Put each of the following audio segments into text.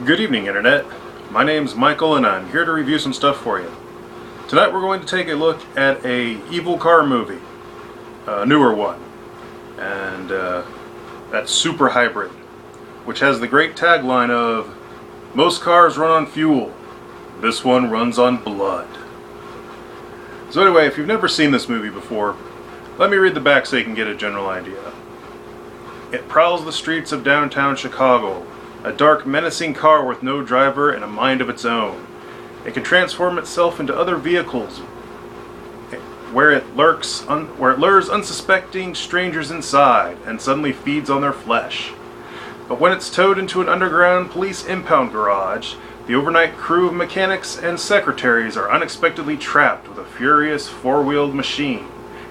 Good evening, Internet. My name's Michael and I'm here to review some stuff for you. Tonight we're going to take a look at a evil car movie, a newer one, and that's Super Hybrid, which has the great tagline of, "Most cars run on fuel, this one runs on blood." So anyway, if you've never seen this movie before, let me read the back so you can get a general idea. It prowls the streets of downtown Chicago, a dark, menacing car with no driver and a mind of its own. It can transform itself into other vehicles, where it lures unsuspecting strangers inside and suddenly feeds on their flesh. But when it's towed into an underground police impound garage, the overnight crew of mechanics and secretaries are unexpectedly trapped with a furious four-wheeled machine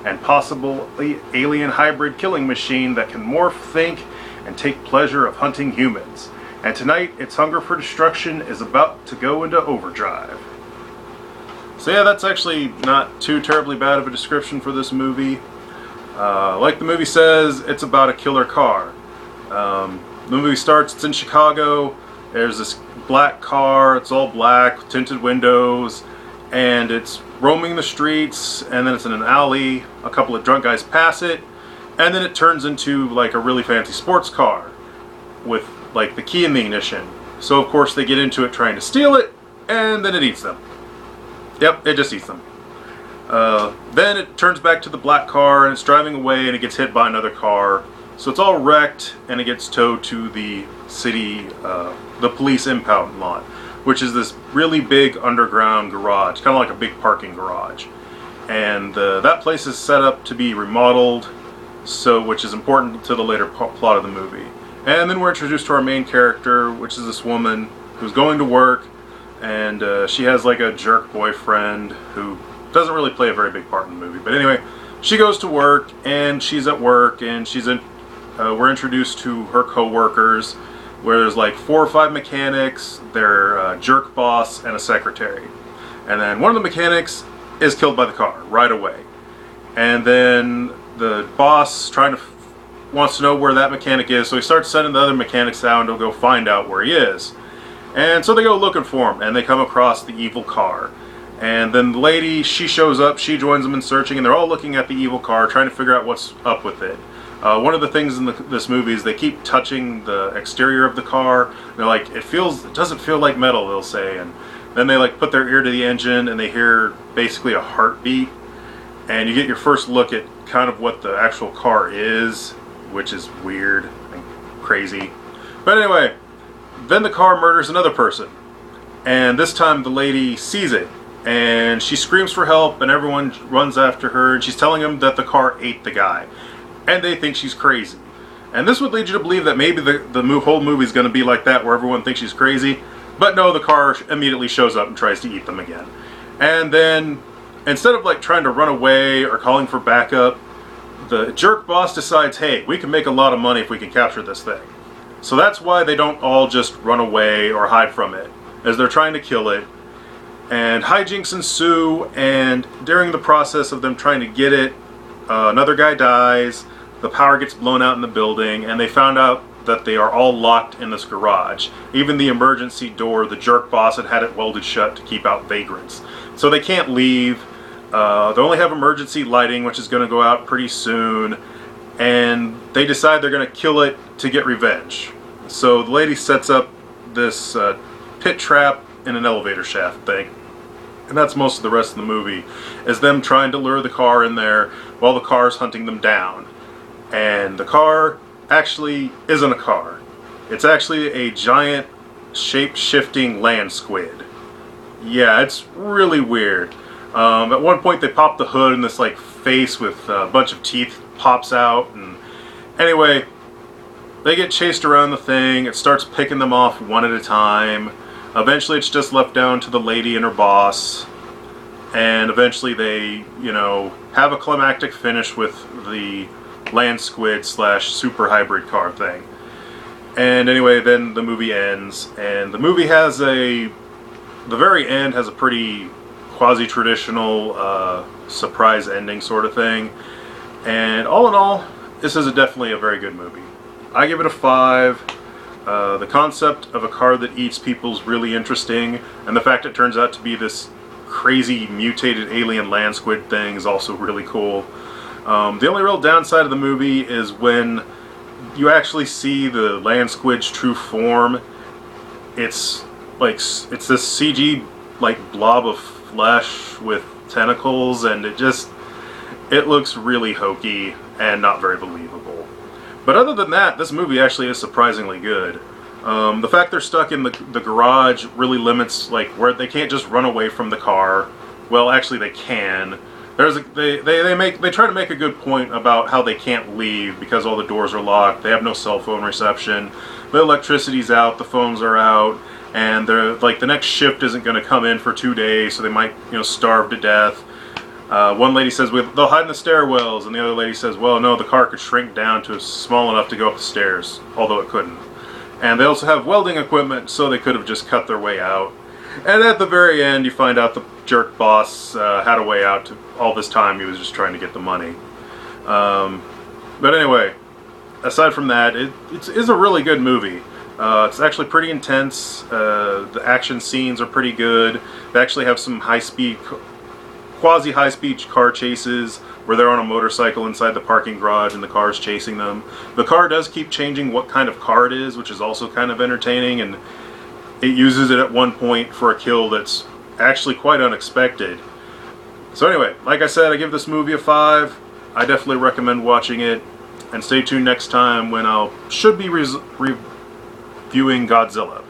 and possibly alien hybrid killing machine that can morph, think, and take pleasure of hunting humans. And tonight, its hunger for destruction is about to go into overdrive. So yeah, that's actually not too terribly bad of a description for this movie. Like the movie says, it's about a killer car. The movie starts, it's in Chicago, there's this black car, it's all black, tinted windows, and it's roaming the streets, and then it's in an alley, a couple of drunk guys pass it, and then it turns into like a really fancy sports car with like the key in the ignition. So of course they get into it trying to steal it, and then it eats them. Yep, it just eats them. Then it turns back to the black car, and it's driving away, and it gets hit by another car. So it's all wrecked, and it gets towed to the city, the police impound lot, which is this really big underground garage, kind of like a big parking garage. And that place is set up to be remodeled, which is important to the later plot of the movie. And then we're introduced to our main character, which is this woman who's going to work, and she has like a jerk boyfriend who doesn't really play a very big part in the movie. But anyway, she goes to work, and she's at work, and we're introduced to her co-workers, where there's like 4 or 5 mechanics, their jerk boss, and a secretary. And then one of the mechanics is killed by the car right away. And then the boss wants to know where that mechanic is, so he starts sending the other mechanics out to go find out where he is. And so they go looking for him, and they come across the evil car. And then the lady, she shows up, she joins them in searching, and they're all looking at the evil car, trying to figure out what's up with it. One of the things in this movie is they keep touching the exterior of the car. They're like, it doesn't feel like metal, they'll say. And then they like put their ear to the engine, and they hear basically a heartbeat. And you get your first look at kind of what the actual car is, which is weird and crazy. But anyway, then the car murders another person. And this time the lady sees it, and she screams for help, and everyone runs after her, and she's telling them that the car ate the guy. And they think she's crazy. And this would lead you to believe that maybe the whole movie is going to be like that, where everyone thinks she's crazy. But no, the car immediately shows up and tries to eat them again. And then, instead of like trying to run away or calling for backup, the jerk boss decides, hey, we can make a lot of money if we can capture this thing. So that's why they don't all just run away or hide from it, as they're trying to kill it. And hijinks ensue, and during the process of them trying to get it, another guy dies, the power gets blown out in the building, and they found out that they are all locked in this garage. Even the emergency door, the jerk boss had it welded shut to keep out vagrants. So they can't leave. They only have emergency lighting, which is going to go out pretty soon, and they decide they're going to kill it to get revenge. So the lady sets up this pit trap in an elevator shaft thing, and that's most of the rest of the movie, is them trying to lure the car in there while the car's hunting them down. And the car actually isn't a car. It's actually a giant shape-shifting land squid. Yeah, it's really weird. At one point they pop the hood and this like face with a bunch of teeth pops out, and anyway, they get chased around the thing. It starts picking them off one at a time. Eventually it's just left down to the lady and her boss, and eventually they, have a climactic finish with the land squid / super hybrid car thing. And anyway, then the movie ends, and the movie has the very end has a pretty quasi-traditional surprise ending sort of thing. And all in all, this is definitely a very good movie. I give it a 5. The concept of a car that eats people is really interesting, and the fact it turns out to be this crazy mutated alien land squid thing is also really cool. The only real downside of the movie is when you actually see the land squid's true form. It's this CG like blob of flesh with tentacles, and it looks really hokey and not very believable. But other than that, this movie actually is surprisingly good. The fact they're stuck in the garage really limits where they can't just run away from the car. Well, actually they can. They try to make a good point about how they can't leave because all the doors are locked. They have no cell phone reception. The electricity's out, the phones are out, and they're the next shift isn't going to come in for 2 days, so they might starve to death. One lady says they'll hide in the stairwells, and the other lady says, well, no, the car could shrink down to small enough to go up the stairs, although it couldn't. And they also have welding equipment, so they could have just cut their way out. And at the very end, you find out the jerk boss had a way out. All this time, he was just trying to get the money. But anyway, aside from that, it's a really good movie. It's actually pretty intense. The action scenes are pretty good. They actually have some quasi-high-speed car chases where they're on a motorcycle inside the parking garage and the car's chasing them. The car does keep changing what kind of car it is, which is also kind of entertaining, and it uses it at one point for a kill that's actually quite unexpected. So anyway, like I said, I give this movie a 5. I definitely recommend watching it, and stay tuned next time when should be reviewing Godzilla.